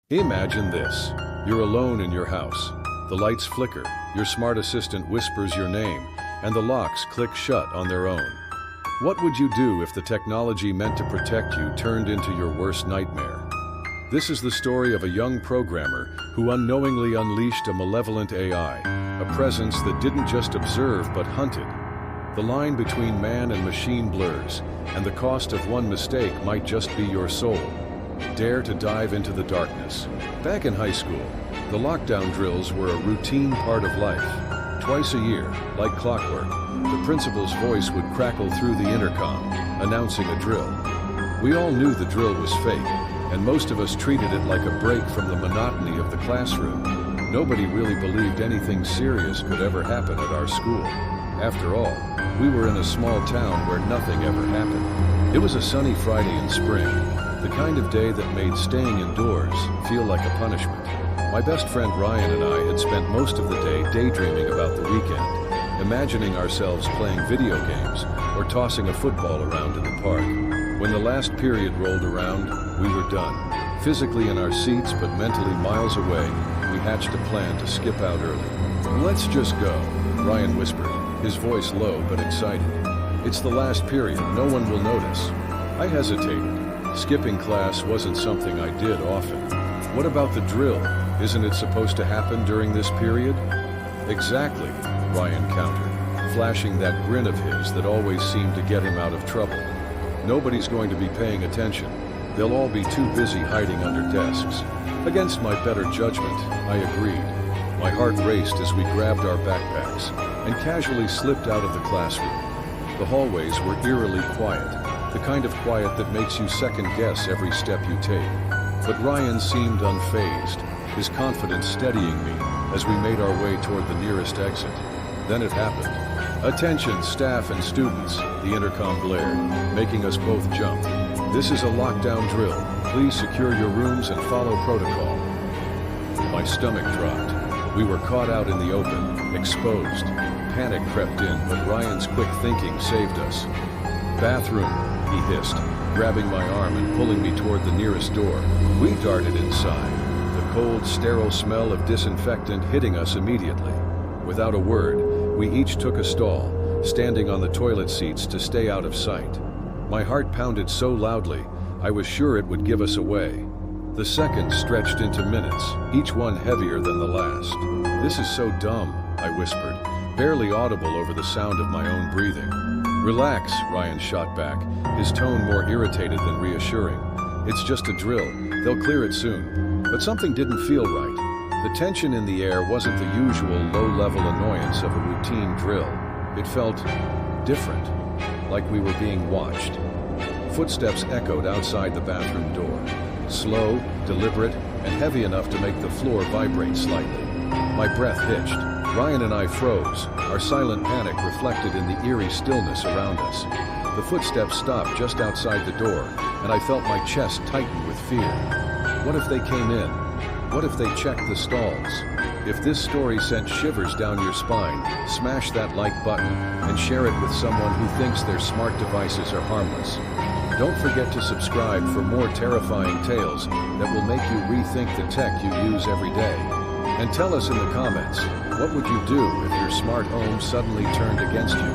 Imagine this. You're alone in your house. The lights flicker, your smart assistant whispers your name, and the locks click shut on their own. What would you do if the technology meant to protect you turned into your worst nightmare? This is the story of a young programmer who unknowingly unleashed a malevolent AI, a presence that didn't just observe but hunted. The line between man and machine blurs, and the cost of one mistake might just be your soul. Dare to dive into the darkness. Back in high school, the lockdown drills were a routine part of life. Twice a year, like clockwork, the principal's voice would crackle through the intercom, announcing a drill. We all knew the drill was fake, and most of us treated it like a break from the monotony of the classroom. Nobody really believed anything serious could ever happen at our school. After all, we were in a small town where nothing ever happened. It was a sunny Friday in spring, the kind of day that made staying indoors feel like a punishment. My best friend Ryan and I had spent most of the day daydreaming about the weekend, imagining ourselves playing video games or tossing a football around in the park. When the last period rolled around, we were done. Physically in our seats but mentally miles away, we hatched a plan to skip out early. "Let's just go," Ryan whispered, his voice low but excited. "It's the last period, no one will notice." I hesitated. Skipping class wasn't something I did often. "What about the drill? Isn't it supposed to happen during this period?" "Exactly," Ryan countered, flashing that grin of his that always seemed to get him out of trouble. "Nobody's going to be paying attention. They'll all be too busy hiding under desks." Against my better judgment, I agreed. My heart raced as we grabbed our backpacks and casually slipped out of the classroom. The hallways were eerily quiet, the kind of quiet that makes you second-guess every step you take. But Ryan seemed unfazed, his confidence steadying me as we made our way toward the nearest exit. Then it happened. "Attention, staff and students," the intercom blared, making us both jump. "This is a lockdown drill. Please secure your rooms and follow protocol." My stomach dropped. We were caught out in the open, exposed. Panic crept in, but Ryan's quick thinking saved us. "Bathroom," he hissed, grabbing my arm and pulling me toward the nearest door. We darted inside, the cold, sterile smell of disinfectant hitting us immediately. Without a word, we each took a stall, standing on the toilet seats to stay out of sight. My heart pounded so loudly, I was sure it would give us away. The seconds stretched into minutes, each one heavier than the last. "This is so dumb," I whispered, barely audible over the sound of my own breathing. "Relax," Ryan shot back, his tone more irritated than reassuring. "It's just a drill. They'll clear it soon." But something didn't feel right. The tension in the air wasn't the usual low-level annoyance of a routine drill. It felt different, like we were being watched. Footsteps echoed outside the bathroom door. Slow, deliberate, and heavy enough to make the floor vibrate slightly. My breath hitched. Ryan and I froze, our silent panic reflected in the eerie stillness around us. The footsteps stopped just outside the door, and I felt my chest tighten with fear. What if they came in? What if they checked the stalls? If this story sent shivers down your spine, smash that like button and share it with someone who thinks their smart devices are harmless. Don't forget to subscribe for more terrifying tales that will make you rethink the tech you use every day. And tell us in the comments, what would you do if your smart home suddenly turned against you?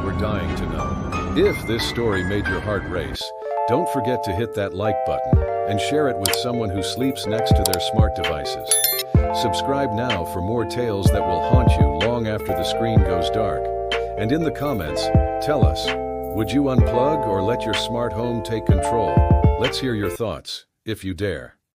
We're dying to know. If this story made your heart race, don't forget to hit that like button and share it with someone who sleeps next to their smart devices. Subscribe now for more tales that will haunt you long after the screen goes dark. And in the comments, tell us, would you unplug or let your smart home take control? Let's hear your thoughts, if you dare.